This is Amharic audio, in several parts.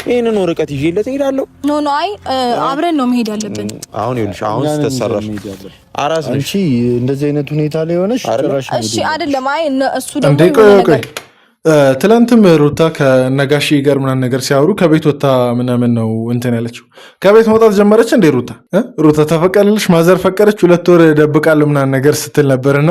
ይሄንን ወረቀት ይዤለት እሄዳለሁ። ኖ አይ አብረን ነው መሄድ ያለብን። አሁን ይኸውልሽ አሁን ተሰራሽ አራስ ነሽ። አንቺ እንደዚህ አይነት ሁኔታ ላይ ሆነሽ ጭራሽ እሺ አይደለም። አይ እሱ ደግሞ ቆይ ትላንትም ሩታ ከነጋሺ ጋር ምናምን ነገር ሲያወሩ ከቤት ወጣ ምናምን ነው እንትን ያለችው። ከቤት መውጣት ጀመረች እንዴ ሩታ ተፈቀደልሽ? ማዘር ፈቀደች? 2 ወር ደብቃለሁ ምናምን ነገር ስትል ነበርና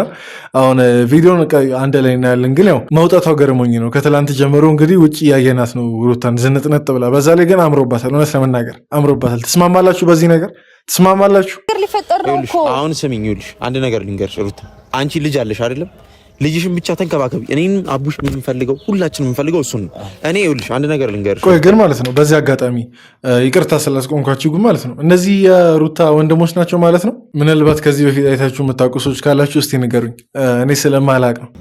አሁን ቪዲዮን አንድ ላይ እናያለን። ግን ያው መውጣቷ ገርሞኝ ነው። ከትላንት ጀምሮ እንግዲህ ውጪ ያየናት ነው ሩታን ዝንጥነጥ ብላ። በዛ ላይ ግን አምሮባታል። እውነት ለመናገር አምሮባታል። ትስማማላችሁ? በዚህ ነገር ትስማማላችሁ? ሊፈጠር ነው እኮ። አሁን ስሚኝ፣ ይኸውልሽ አንድ ነገር ልንገርሽ ሩታ፣ አንቺ ልጅ አለሽ አይደለም? ልጅሽን ብቻ ተንከባከቢ። እኔም አቡሽ የምንፈልገው ሁላችንም የምንፈልገው እሱን ነው። እኔ ይኸውልሽ አንድ ነገር ልንገርሽ። ቆይ ግን ማለት ነው በዚህ አጋጣሚ ይቅርታ ስላስቆምኳችሁ ግን ማለት ነው እነዚህ የሩታ ወንድሞች ናቸው ማለት ነው? ምናልባት ከዚህ በፊት አይታችሁ የምታውቁ ሰዎች ካላችሁ እስቲ ንገሩኝ። እኔ ስለማላቅ ነው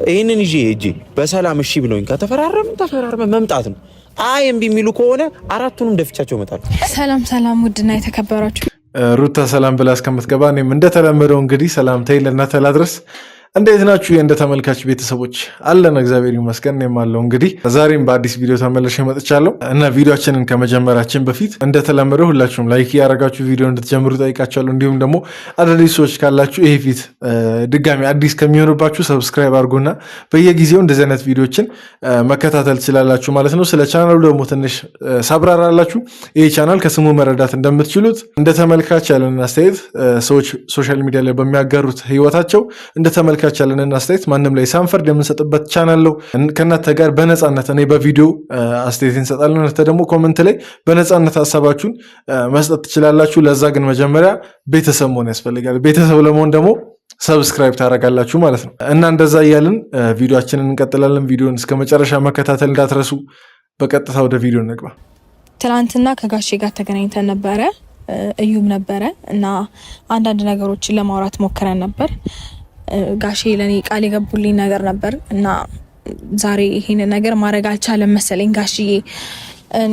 ይህንን ይዤ እጄ በሰላም እሺ ብለውኝ ከተፈራረምን መምጣት ነው። አይ እምቢ የሚሉ ከሆነ አራቱንም ደፍቻቸው እመጣለሁ። ሰላም ውድና የተከበራችሁ ሩታ ሰላም ብላ እስከምትገባ እኔም እንደተለመደው እንግዲህ ሰላምታዬ ለእናንተ ላድረስ። እንዴት ናችሁ እንደ ተመልካች ቤተሰቦች? አለን እግዚአብሔር ይመስገን። እኔም አለሁ። እንግዲህ ዛሬም በአዲስ ቪዲዮ ተመልሼ መጥቻለሁ እና ቪዲዮአችንን ከመጀመራችን በፊት እንደተለመደው ሁላችሁም ላይክ ያደረጋችሁ ቪዲዮ እንድትጀምሩ ጠይቃችኋለሁ። እንዲሁም ደግሞ አዳዲስ ሰዎች ካላችሁ ይሄ ፊት ድጋሚ አዲስ ከሚሆንባችሁ ሰብስክራይብ አድርጉና በየጊዜው እንደዚህ አይነት ቪዲዮችን መከታተል ትችላላችሁ ማለት ነው። ስለ ቻናሉ ደግሞ ትንሽ ሳብራራላችሁ። ይሄ ቻናል ከስሙ መረዳት እንደምትችሉት እንደ ተመልካች ያለን አስተያየት ሰዎች ሶሻል ሚዲያ ላይ በሚያጋሩት ህይወታቸው እንደ ተመልካች ያለንን አስተያየት ማንም ላይ ሳንፈርድ የምንሰጥበት ቻናል ነው። ከእናንተ ጋር በነፃነት እኔ በቪዲዮ አስተያየት እንሰጣለን። እናንተ ደግሞ ኮመንት ላይ በነፃነት ሀሳባችሁን መስጠት ትችላላችሁ። ለዛ ግን መጀመሪያ ቤተሰብ መሆን ያስፈልጋል። ቤተሰብ ለመሆን ደግሞ ሰብስክራይብ ታደርጋላችሁ ማለት ነው እና እንደዛ እያልን ቪዲዮአችንን እንቀጥላለን። ቪዲዮን እስከ መጨረሻ መከታተል እንዳትረሱ። በቀጥታ ወደ ቪዲዮ እንግባ። ትናንትና ከጋሼ ጋር ተገናኝተን ነበረ፣ እዩም ነበረ እና አንዳንድ ነገሮችን ለማውራት ሞክረን ነበር። ጋሼ ለኔ ቃል የገቡልኝ ነገር ነበር እና ዛሬ ይሄን ነገር ማድረግ አልቻለም መሰለኝ ጋሼ።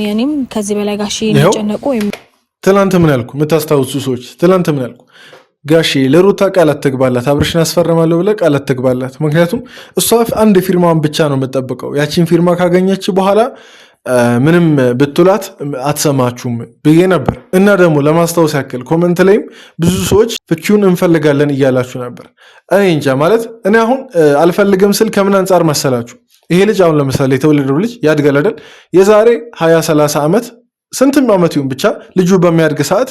እኔም ከዚህ በላይ ጋሼ እንጨነቁ ትላንት ምን ያልኩ የምታስታውሱ ሰዎች፣ ትላንት ምን ያልኩ ጋሼ ለሩታ ቃል አትግባላት፣ አብርሽን አስፈርማለሁ ብለህ ቃል አትግባላት። ምክንያቱም እሷ አንድ ፊርማን ብቻ ነው የምጠብቀው። ያቺን ፊርማ ካገኘች በኋላ ምንም ብትላት አትሰማችሁም ብዬ ነበር እና ደግሞ ለማስታወስ ያክል ኮመንት ላይም ብዙ ሰዎች ፍቺውን እንፈልጋለን እያላችሁ ነበር። እኔ እንጃ ማለት እኔ አሁን አልፈልግም ስል ከምን አንጻር መሰላችሁ? ይሄ ልጅ አሁን ለምሳሌ የተወለደው ልጅ ያድጋል አይደል? የዛሬ 20-30 ዓመት ስንትም ዓመት ይሁን ብቻ ልጁ በሚያድግ ሰዓት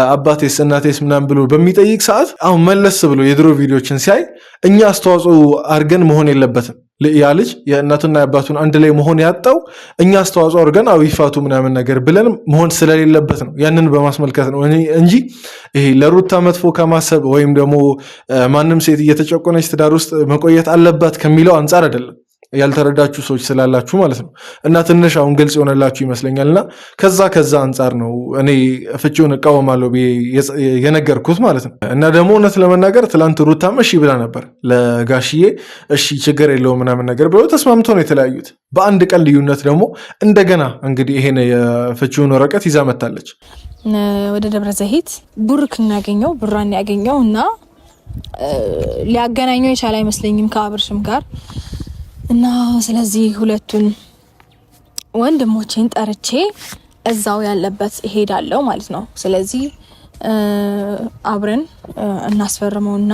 አባቴስ እናቴስ ምናምን ብሎ በሚጠይቅ ሰዓት አሁን መለስ ብሎ የድሮ ቪዲዮችን ሲያይ እኛ አስተዋጽኦ አድርገን መሆን የለበትም። ያ ልጅ የእናቱና የአባቱን አንድ ላይ መሆን ያጣው እኛ አስተዋጽኦ አድርገን ይፋቱ ምናምን ነገር ብለን መሆን ስለሌለበት ነው። ያንን በማስመልከት ነው እንጂ ይሄ ለሩታ መጥፎ ከማሰብ ወይም ደግሞ ማንም ሴት እየተጨቆነች ትዳር ውስጥ መቆየት አለባት ከሚለው አንጻር አይደለም። ያልተረዳችሁ ሰዎች ስላላችሁ ማለት ነው እና ትንሽ አሁን ግልጽ የሆነላችሁ ይመስለኛልና ከዛ አንጻር ነው እኔ ፍቺውን እቃወማለሁ የነገርኩት ማለት ነው። እና ደግሞ እውነት ለመናገር ትላንት ሩታም እሺ ብላ ነበር ለጋሽዬ እሺ ችግር የለውም ምናምን ነገር ብለው ተስማምተው ነው የተለያዩት። በአንድ ቀን ልዩነት ደግሞ እንደገና እንግዲህ ይሄን የፍቺውን ወረቀት ይዛ መጣለች። ወደ ደብረ ዘይት ቡርክን ያገኘው እና ሊያገናኘው የቻለ አይመስለኝም ከአብርሽም ጋር እና ስለዚህ ሁለቱን ወንድሞቼን ጠርቼ እዛው ያለበት እሄዳለሁ ማለት ነው። ስለዚህ አብረን እናስፈርመውና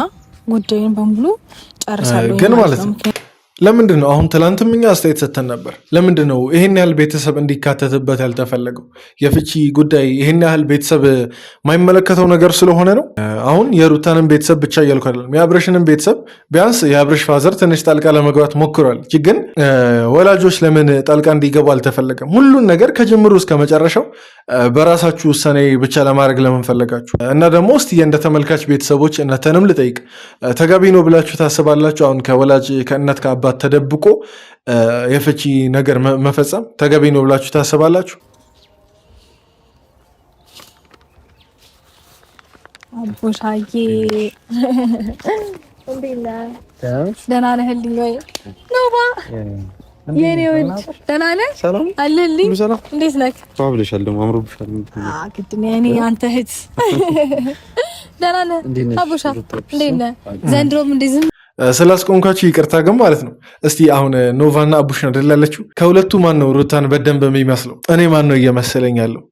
ጉዳዩን በሙሉ ጨርሳለሁ ግን ማለት ነው። ለምንድን ነው አሁን ትላንትም እኛ አስተያየት ሰጥተን ነበር። ለምንድን ነው ይሄን ያህል ቤተሰብ እንዲካተትበት ያልተፈለገው? የፍቺ ጉዳይ ይሄን ያህል ቤተሰብ የማይመለከተው ነገር ስለሆነ ነው። አሁን የሩታንን ቤተሰብ ብቻ እያልኩ አይደለም፣ የአብርሽንን ቤተሰብ ቢያንስ የአብርሽ ፋዘር ትንሽ ጣልቃ ለመግባት ሞክሯል። ግን ወላጆች ለምን ጣልቃ እንዲገቡ አልተፈለገም? ሁሉን ነገር ከጅምሩ እስከ መጨረሻው በራሳችሁ ውሳኔ ብቻ ለማድረግ ለምን ፈለጋችሁ? እና ደግሞ እስቲ እንደ ተመልካች ቤተሰቦች እናንተንም ልጠይቅ፣ ተገቢ ነው ብላችሁ ታስባላችሁ? አሁን ከወላጅ ከእናት ከአባት ተደብቆ የፍቺ ነገር መፈጸም ተገቢ ነው ብላችሁ ታስባላችሁ? አቦሻዬ እንዴና ደህና ነህልኝ ወይ? ኖባ የኔ ወንድ ደህና ነህ? አለልኝ። እንዴት ነህ? ታብለሻል ደግሞ አምሮብሻል። ግድ ነው እኔ አንተ እህት ደህና ነህ? አቦሻ እንዴት ነህ? ዘንድሮም እንደዚህ ስላስቆምኳችሁ ይቅርታ ግን ማለት ነው። እስቲ አሁን ኖቫና አቡሽ ነው አይደል ያለችው? ከሁለቱ ማን ነው ሩታን በደንብ የሚመስለው? እኔ ማን ነው እየመሰለኝ ያለው?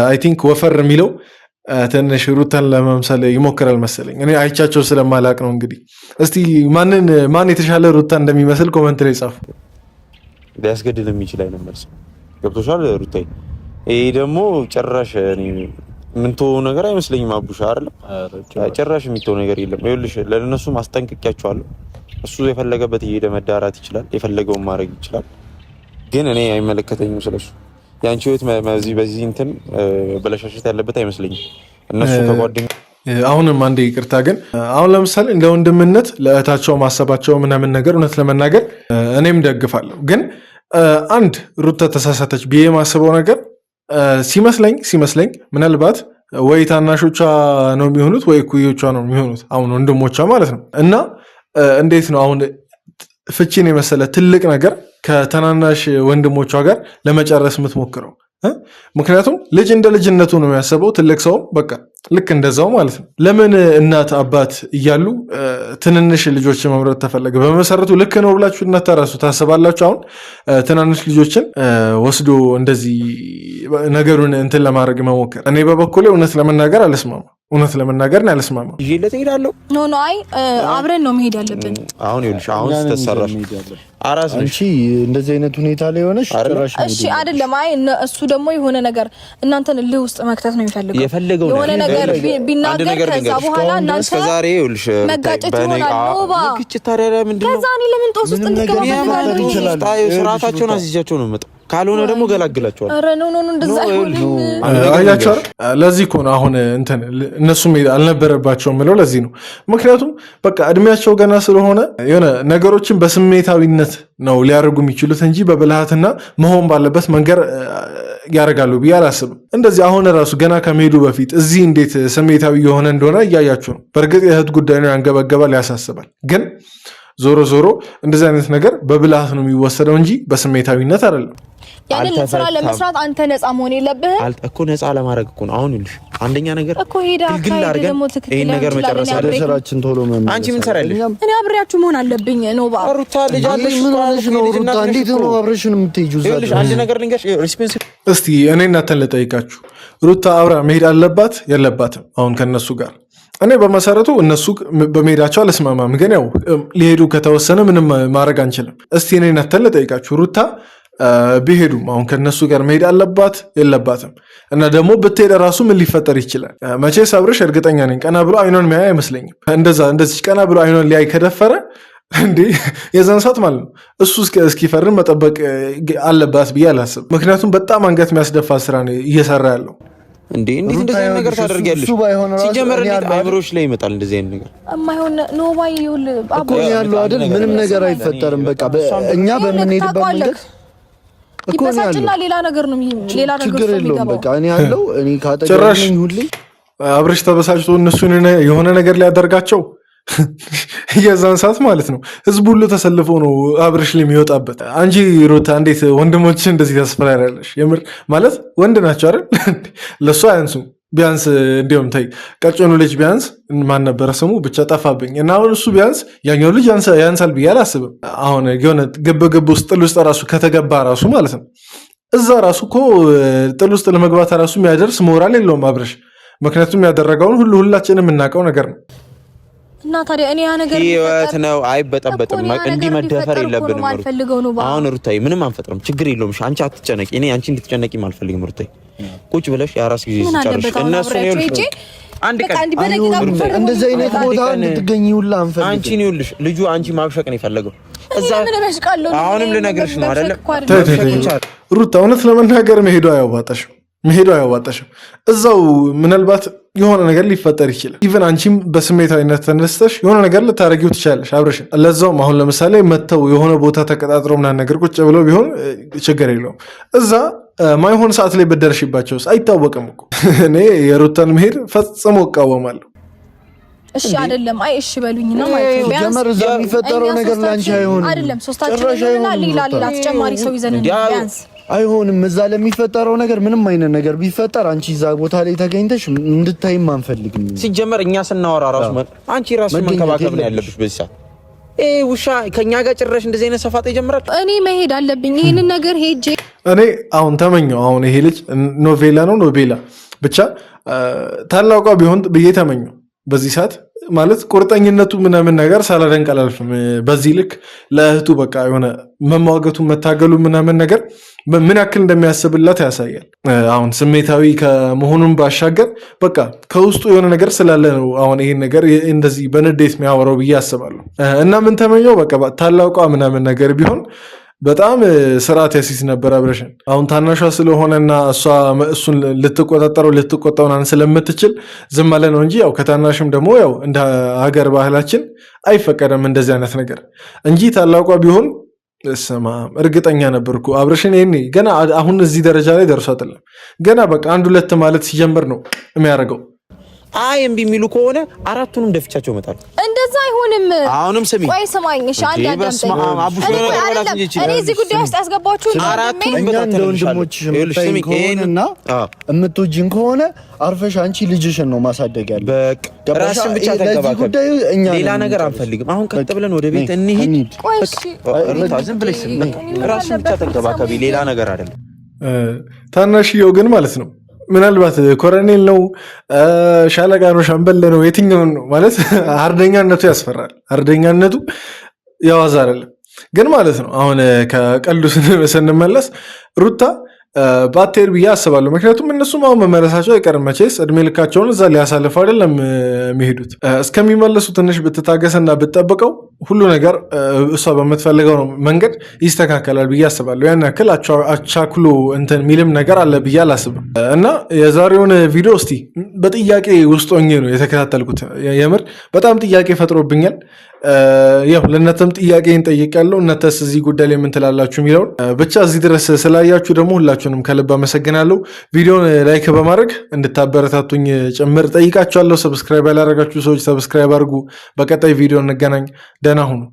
አይ ቲንክ ወፈር የሚለው ትንሽ ሩታን ለመምሰል ይሞክራል መሰለኝ። እኔ አይቻቸው ስለማላቅ ነው። እንግዲህ እስቲ ማን የተሻለ ሩታ እንደሚመስል ኮመንት ላይ ጻፉ። ሊያስገድል የሚችል አይነት መልስ ገብቶሻል ሩታዬ? ይሄ ደግሞ ጭራሽ ምንተው ነገር አይመስለኝም። አቡሻ አይደለም ጭራሽ የሚተው ነገር የለም። ይኸውልሽ ለነሱ ማስጠንቀቂያቸዋለሁ። እሱ የፈለገበት እየሄደ መዳራት ይችላል፣ የፈለገውን ማድረግ ይችላል። ግን እኔ አይመለከተኝም ስለሱ። ያንቺ ህይወት በዚህ እንትን በለሻሸት ያለበት አይመስለኝም። እነሱ ከጓደኛ አሁንም አንዴ ይቅርታ ግን አሁን ለምሳሌ እንደ ወንድምነት ለእህታቸው ማሰባቸው ምናምን ነገር እውነት ለመናገር እኔም ደግፋለሁ። ግን አንድ ሩታ ተሳሳተች ብዬ የማስበው ነገር ሲመስለኝ ምናልባት ወይ ታናሾቿ ነው የሚሆኑት ወይ እኩዮቿ ነው የሚሆኑት፣ አሁን ወንድሞቿ ማለት ነው። እና እንዴት ነው አሁን ፍቺን የመሰለ ትልቅ ነገር ከተናናሽ ወንድሞቿ ጋር ለመጨረስ የምትሞክረው? ምክንያቱም ልጅ እንደ ልጅነቱ ነው የሚያስበው፣ ትልቅ ሰውም በቃ ልክ እንደዛው ማለት ነው። ለምን እናት አባት እያሉ ትንንሽ ልጆች መምረጥ ተፈለገ? በመሰረቱ ልክ ነው ብላችሁ እናታራሱ ታስባላችሁ? አሁን ትናንሽ ልጆችን ወስዶ እንደዚህ ነገሩን እንትን ለማድረግ መሞከር እኔ በበኩሌ እውነት ለመናገር አልስማማ። እውነት ለመናገር ነው ያልስማማው። ይዤለት እሄዳለሁ። ኖ አይ አብረን ነው መሄድ ያለብን። አሁን ይኸውልሽ አሁን ተሰራሽ አራስ ነሽ። አንቺ እንደዚህ አይነት ሁኔታ ላይ ሆነሽ ጭራሽ እሺ አይደለም። አይ እሱ ደግሞ የሆነ ነገር እናንተን እልህ ውስጥ መክተት ነው የሚፈልገው። የሆነ ነገር ቢናገር ከዛ በኋላ እናንተ እስከዛሬ ይኸውልሽ መጋጨት ይሆናል። ኖባ ግጭት ታዲያ ምንድን ነው? ከዛ እኔ ለምን ጦስ ውስጥ እንድገባ ፈልጋለሁ? ስርዓታቸውን አስይዣቸው ነው የምመጣው። ካልሆነ ደግሞ ገላግላቸዋል። ኧረ ኖ እንደዛ አይሆንም። አያቸው ለዚህ እኮ ነው አሁን እንትን እነሱም አልነበረባቸውም ብለው ለዚህ ነው። ምክንያቱም በቃ እድሜያቸው ገና ስለሆነ የሆነ ነገሮችን በስሜታዊነት ነው ሊያደርጉ የሚችሉት እንጂ በብልሃትና መሆን ባለበት መንገድ ያደርጋሉ ብዬ አላስብም። እንደዚህ አሁን ራሱ ገና ከመሄዱ በፊት እዚህ እንዴት ስሜታዊ የሆነ እንደሆነ እያያችሁ ነው። በእርግጥ የእህት ጉዳይ ነው፣ ያንገበገባል፣ ያሳስባል። ግን ዞሮ እንደዚህ አይነት ነገር በብልሃት ነው የሚወሰደው እንጂ በስሜታዊነት አይደለም። ያንን ስራ ለመስራት አንተ ነፃ መሆን የለብህም እኮ። ነፃ ለማድረግ እኮ ነው። አሁን ይልሽ አንደኛ ነገር እኮ ሄዳ ደግሞ ይሄን ነገር መጨረስ ስራችን ቶሎ መመለስ። አንቺ ምን ሰራለሽ? እኔ አብሬያችሁ መሆን አለብኝ ነው ባ ሩታ ልጅ አለሽ። ምን ሆነሽ ነው ሩታ? እንዴት ነው አብረሽን የምትሄጂው? ይልሽ አንድ ነገር ልንገርሽ፣ ሪስፖንስ እስቲ እኔ እናንተን ልጠይቃችሁ። ሩታ አብራ መሄድ አለባት የለባትም? አሁን ከነሱ ጋር እኔ በመሰረቱ እነሱ በመሄዳቸው አልስማማም። ግን ያው ሊሄዱ ከተወሰነ ምንም ማድረግ አንችልም። እስቲ እኔ እናንተን ልጠይቃችሁ ሩታ ቢሄዱም አሁን ከነሱ ጋር መሄድ አለባት የለባትም? እና ደግሞ ብትሄድ ራሱ ምን ሊፈጠር ይችላል? መቼስ አብርሽ እርግጠኛ ነኝ ቀና ብሎ አይኗን ሚያይ አይመስለኝም። እንደዚህ ቀና ብሎ አይኗን ሊያይ ከደፈረ እንዴ የዛን ሰዓት ማለት ነው እሱ እስኪፈርም መጠበቅ አለባት ብዬ አላስብም። ምክንያቱም በጣም አንገት የሚያስደፋ ስራ ነው እየሰራ ያለው። እንዴ እንዴት እንደዚህ አይነት ነገር ታደርጊያለሽ? ሲጀመር እንዴት አይምሮሽ ላይ ይመጣል እንደዚህ አይነት ነገር? የማይሆን ነው ባይ ይውል እኮ ያለው አይደል? ምንም ነገር አይፈጠርም። በቃ እኛ በምንሄድበት መንገድ እኮ ነው ያለው። ሌላ ነገር ነው ችግር የለውም። በቃ እኔ ያለው እኔ ካጠገበኝ ሁሌ አብርሽ ተበሳጭቶ እነሱን የሆነ ነገር ሊያደርጋቸው የዛን ሰዓት ማለት ነው ህዝቡ ሁሉ ተሰልፎ ነው አብርሽ ላይ የሚወጣበት። አንቺ ሩታ እንዴት ወንድሞችሽ እንደዚህ ታስፈራሪያለሽ? የምር ማለት ወንድ ናቸው አይደል? ለእሱ አያንሱም። ቢያንስ እንዲሁም ታይ ቀጭኑ ልጅ ቢያንስ ማን ነበረ ስሙ ብቻ ጠፋብኝ። እና አሁን እሱ ቢያንስ ያኛው ልጅ ያንሳል ብዬ አላስብም። አሁን የሆነ ግብ ውስጥ ጥል ውስጥ ራሱ ከተገባ ራሱ ማለት ነው እዛ ራሱ እኮ ጥል ውስጥ ለመግባት ራሱ የሚያደርስ ሞራል የለውም አብርሽ። ምክንያቱም ያደረገውን ሁላችንም የምናውቀው ነገር ነው። እና ታዲያ እኔ ያ ነገር ህይወት ነው አይበጠበጥም። እንዲህ መደፈር የለብንም። አሁን ሩታዬ ምንም አንፈጥርም፣ ችግር የለውም። አንቺ አትጨነቂ፣ እኔ አንቺ እንድትጨነቂ አልፈልግም። ሩታዬ ቁጭ ብለሽ የአራስ ጊዜ ሲጨርሽ እነሱ ነው አንድ ቀን እንደዚህ አይነት ቦታ እንድትገኝ ሁላ አንፈልግም። አንቺን ይኸውልሽ ልጁ አንቺ ማብሸቅ ነው የፈለገው እዛ። አሁንም ልነግርሽ ነው አይደለም ሩታ፣ እውነት ለመናገር መሄዱ አያዋጣሽም። እዛው ምናልባት የሆነ ነገር ሊፈጠር ይችላል። ኢቨን አንቺም በስሜታዊነት ተነስተሽ የሆነ ነገር ልታደርጊው ትችላለሽ አብረሽን። ለዛውም አሁን ለምሳሌ መተው የሆነ ቦታ ተቀጣጥረው ምናምን ነገር ቁጭ ብለው ቢሆን ችግር የለውም። እዛ ማይሆን ሰዓት ላይ ብትደርሺባቸውስ አይታወቅም እኮ። እኔ የሩታን መሄድ ፈጽሞ እቃወማለሁ። እሺ አይደለም፣ አይ እሺ በሉኝ ነው ማለት ነው። ጀመር እዛ የሚፈጠረው ነገር ላንቺ አይሆንም አይደለም። ሶስታችንና ሌላ ተጨማሪ ሰው ይዘን ቢያንስ አይሆንም። እዛ ለሚፈጠረው ነገር ምንም አይነት ነገር ቢፈጠር አንቺ እዛ ቦታ ላይ ተገኝተሽ እንድታይም አንፈልግም። ሲጀመር እኛ ስናወራ ራሱ አንቺ ራስሽ መንከባከብ ነው ያለብሽ በዚህ ሰዓት። ውሻ ከኛ ጋር ጭራሽ እንደዚህ አይነት ሰፋጣ ይጀምራል። እኔ መሄድ አለብኝ ይሄንን ነገር ሄጄ እኔ አሁን ተመኘው። አሁን ይሄ ልጅ ኖቬላ ብቻ ታላቋ ቢሆን ብዬ ተመኘው። በዚህ ሰዓት ማለት ቁርጠኝነቱ ምናምን ነገር ሳላደንቅ አላልፍም። በዚህ ልክ ለእህቱ በቃ የሆነ መሟገቱ መታገሉ ምናምን ነገር ምን ያክል እንደሚያስብላት ያሳያል። አሁን ስሜታዊ ከመሆኑን ባሻገር በቃ ከውስጡ የሆነ ነገር ስላለ ነው አሁን ይሄን ነገር እንደዚህ በንዴት የሚያወራው ብዬ አስባለሁ። እና ምን ተመኘው በቃ ታላቋ ምናምን ነገር ቢሆን በጣም ስርዓት ያሲዝ ነበር አብረሽን። አሁን ታናሿ ስለሆነና እሱን ልትቆጣጠረው ስለምትችል ዝም አለ ነው እንጂ ያው ከታናሽም ደግሞ ያው እንደ ሀገር ባህላችን አይፈቀደም እንደዚህ አይነት ነገር እንጂ ታላቋ ቢሆን እርግጠኛ ነበርኩ አብረሽን ይሄኔ ገና አሁን እዚህ ደረጃ ላይ ደርሷል። ገና በቃ 1-2 ማለት ሲጀምር ነው የሚያደርገው። እምቢ የሚሉ ከሆነ አራቱንም ደፍቻቸው እመጣለሁ። እንደዛ አይሆንም። አሁንም ስሚ፣ ቆይ ስማኝ። እሺ አንድ እኔ እዚህ ጉዳይ ውስጥ ያስገባችሁ እኛ እንደ ወንድሞች የምታይና የምትወጂን ከሆነ አርፈሽ አንቺ ልጅሽን ነው ማሳደግ ያለው። በቃ ራስን ብቻ ተንከባከብ። ሌላ ነገር አንፈልግም። አሁን ቀጥ ብለን ወደ ቤት እንሂድ። ቆይ እሺ ዝም ብለሽ ራስን ብቻ ተንከባከቢ፣ ሌላ ነገር አይደለም። ታናሽየው ግን ማለት ነው ምናልባት ኮሎኔል ነው ሻለቃ ነው ሻምበል ነው የትኛውን ነው ማለት አርደኛነቱ ያስፈራል። አርደኛነቱ ያዋዛ አይደለም ግን ማለት ነው። አሁን ከቀልዱ ስንመለስ ሩታ ባቴር ብዬ አስባለሁ። ምክንያቱም እነሱም አሁን መመለሳቸው አይቀርም መቼስ እድሜ ልካቸውን እዛ ሊያሳልፉ አይደለም የሚሄዱት። እስከሚመለሱ ትንሽ ብትታገሰና ብትጠብቀው ሁሉ ነገር እሷ በምትፈልገው መንገድ ይስተካከላል ብዬ አስባለሁ። ያን ያክል አቻክሎ እንትን ሚልም ነገር አለ ብዬ አላስብም። እና የዛሬውን ቪዲዮ እስቲ በጥያቄ ውስጥ ሆኜ ነው የተከታተልኩት። የምር በጣም ጥያቄ ፈጥሮብኛል። ያው ለእናንተም ጥያቄን ጠይቄያለሁ። እናንተስ እዚህ ጉዳይ ላይ ምን ትላላችሁ የሚለውን ብቻ እዚህ ድረስ ስላያችሁ ደግሞ ሁላችሁንም ከልብ አመሰግናለሁ። ቪዲዮን ላይክ በማድረግ እንድታበረታቱኝ ጭምር ጠይቃችኋለሁ። ሰብስክራይብ ያላደረጋችሁ ሰዎች ሰብስክራይብ አድርጉ። በቀጣይ ቪዲዮ እንገናኝ። ደህና ሁኑ።